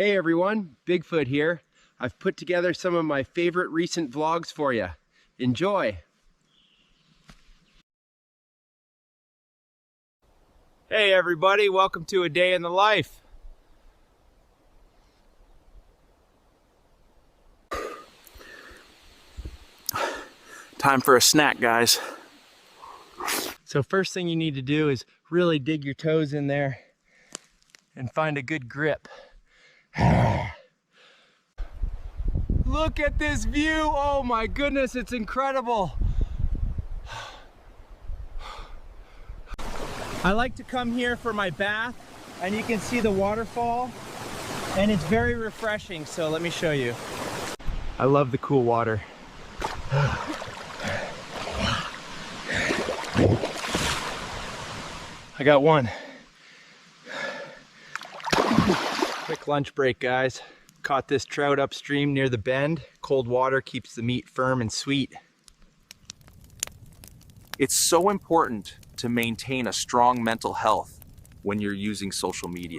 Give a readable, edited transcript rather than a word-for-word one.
Hey everyone, Bigfoot here. I've put together some of my favorite recent vlogs for you. Enjoy! Hey everybody, welcome to a day in the life. Time for a snack, guys. So first thing you need to do is really dig your toes in there and find a good grip. Look at this view! Oh my goodness, it's incredible! I like to come here for my bath, and you can see the waterfall, and it's very refreshing, so let me show you. I love the cool water. I got one. Quick lunch break, guys. Caught this trout upstream near the bend. Cold water keeps the meat firm and sweet. It's so important to maintain a strong mental health when you're using social media.